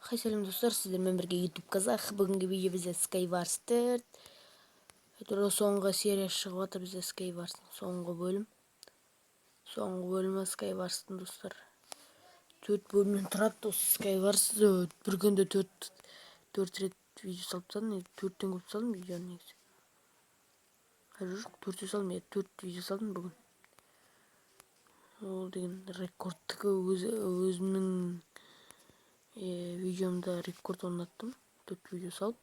Хай сәлем достар, сіздермен бірге YouTube казах. Бүгінгі видео бізде Skywars 4. Әйтеуір соңғы серия шығып жатыр бізде Skywars'тың соңғы бөлім. Соңғы бөлімі Skywars'тың достар. 4 бөлімнен тұрады осы Skywars. Bir günde 4 рет видео салып тастадым. 4-тен көп салдым видеоны негізі. Жоқ, 4 салдым, 4 видео салдым бүгін. Ол деген рекордтікі өзімнің видеомда рекорд орнаттым. 4 видео салып.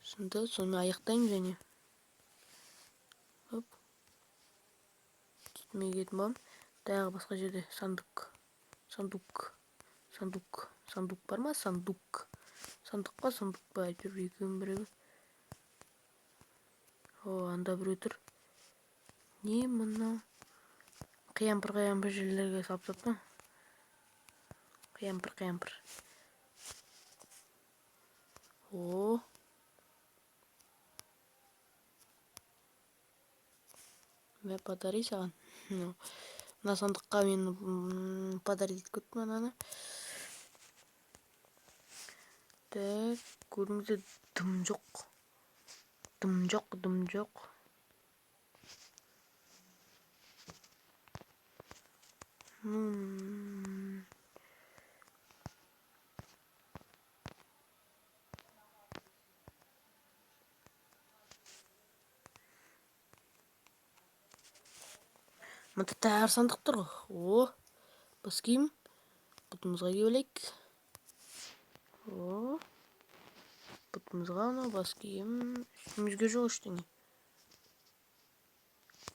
Şimdi sonra аяқтаймын және. Хоп. Gitmeye gitmem. Тағы басқа жерде сандық бар ма? Сандық па әйтеуір екеуінің бірі. О, анда біреу тұр. Не мына? Қиямпыр жерлерге салып тастапты. Қиямпыр. О. Мен подари саған. Мына сандыққа мен подари етіп кеттім ананы. Так, көріңізде дым жоқ. Мында тағы сандық тұр ғой. О, бас киім. Бұтымызға киіп. О, бұтымызға ана бас киім. Үстімізге жоқ ештеңе.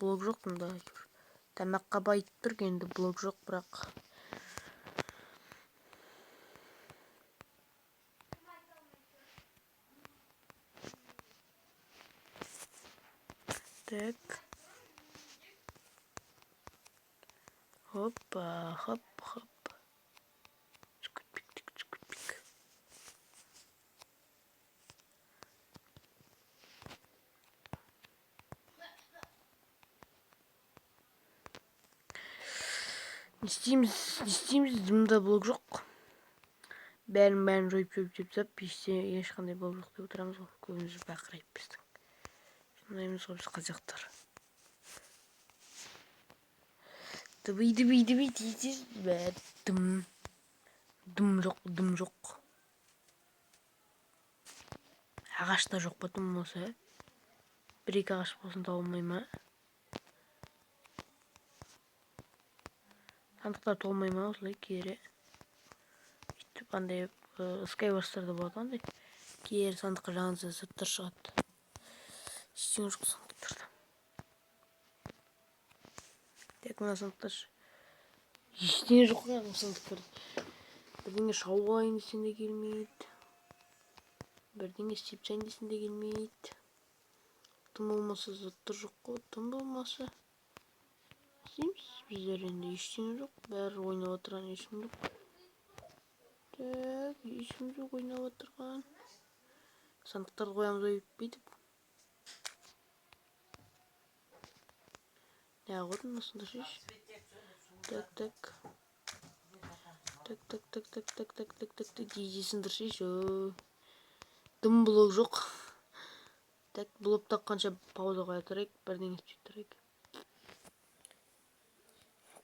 Блок жоқ мұнда. Тамаққа байытып тұр, енді блок жоқ, бірақ. Так. Hoppa, hop. Çıkıtpik. Ne isteyimiz bunda blok жоқ. Бәрін жойып ешқандай блок жоқ деп отырамыз ғой. Көбіміз бақырайып біздің. Сондаймыз ғой біз қазақтар. Дыбый дейсіз бә. Дым жоқ. Ағаш та жоқ па тым болса. Бір-екі ағаш болсын табылмай ма? Сандықтар толмай ма осылай кері? Өйтіп андай Skywars'тарда болады андай. Кері сандыққа жаңылса сырттар шығады. Ештеңе жоқ сандықтарда. Тек мына сандықтар. Ештеңе жоқ қой сандықтарда. Бірдеңе шауып алайын десең де келмейді. Бірдеңе істеп тастайын десең де келмейді. Тым болмаса заттар жоқ қой. Тым болмаса. Істейміз біздер енді ештеңе жоқ. Бәрі ойнап отырған ешкім жоқ. Так, ешкім жоқ ойнап отырған. Сандықтарды қоямыз өйтіп. Ne yapalım nasıl şiş? Tak. Diyeceksindir şiş. Dым блок жоқ. Так, блок таққанша пауза қоя тұрайық. Бірдеңе істеп тұрайық.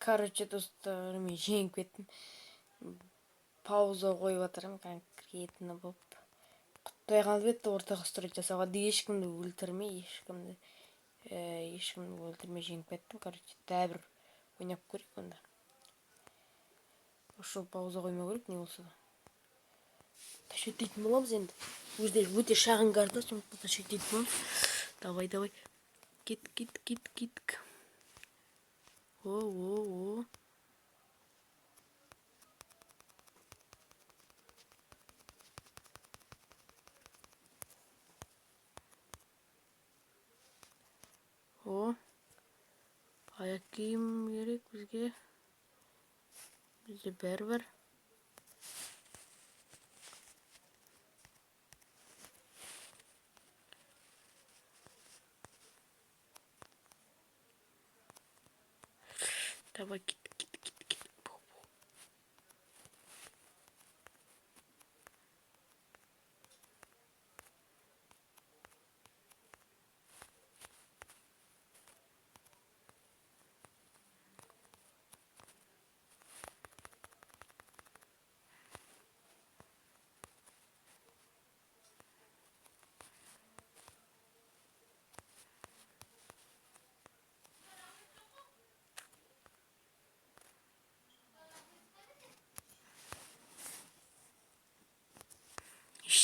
Короче, достар, мен жеңіп кеттім. Пауза қойып отырмын конкретно болып. Құттай қалбетті ортаға стройт жасауға. Ешкімді өлтірмей жеңіп кеттім. Короче, тәбір ойнап көрейік онда. Ошол пауза қоймау керек, не болса да. Ташөйтейтін боламыз енді. Өте шағын карта, сондықтан ташөйтейтін боламыз. Давай. Кеттік. О. О. Аяқ киім керек бізге. Бізде бәрі бар. Давай кет.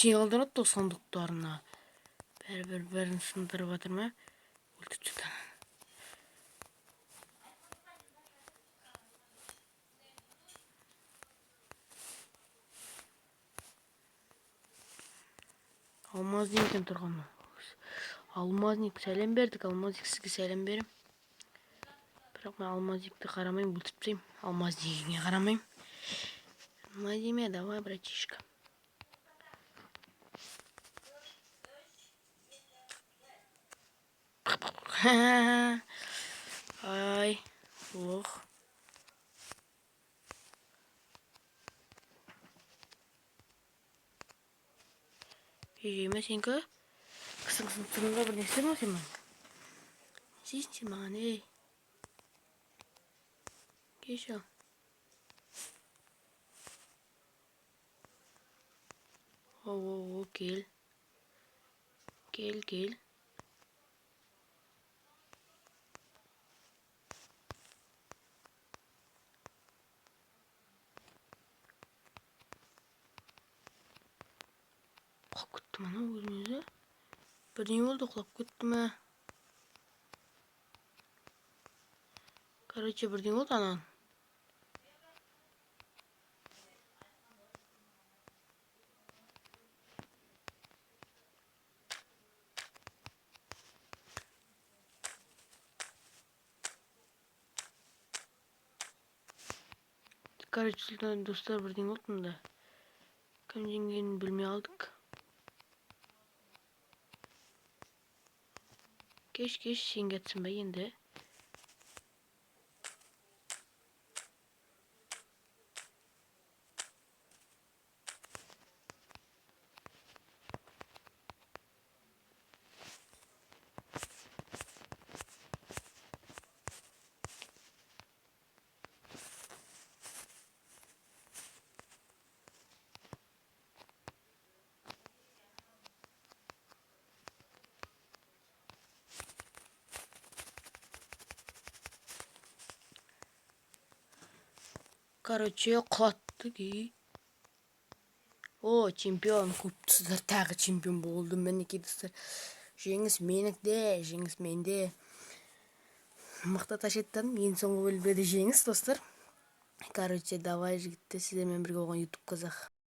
кішкене қалдырады да сондықтарына. Бәрін сындырып жатыр ма? Өлтіртші. Алмазниктен тұрған. Алмазник сәлем бердік. Алмазник сізге сәлем берем. Бірақ мен алмазникті қарамайым, өлтіріп тастаймын. Алмазникіне қарамайым. Алмазниме, давай, братишка. Ай, лох. Жеме сенкі? Кісің тұрынға бір нестер ма сен маған? Сейсін сен маған, ей. Кеш ал. О, кел. Кел. Құлап кетті ма өзіңізі? Бірдеңе болды, құлап кетті ма? Короче, бірдеңе болды анан. Короче, достар, бірдеңе болды мында. Кім жеңгенін білмей алдық. Кеш, сен кетсін бе енді? Короче, құлатты кей. О, чемпион, көптісіздер, тағы чемпион болды. Мінекей достар. Жеңіс менікде, жеңіс менде. Мықты ташеттім. Ең соңғы бөлімде жеңіс достар. Короче, давай жігітті сіздермен бірге болған YouTube қазақ.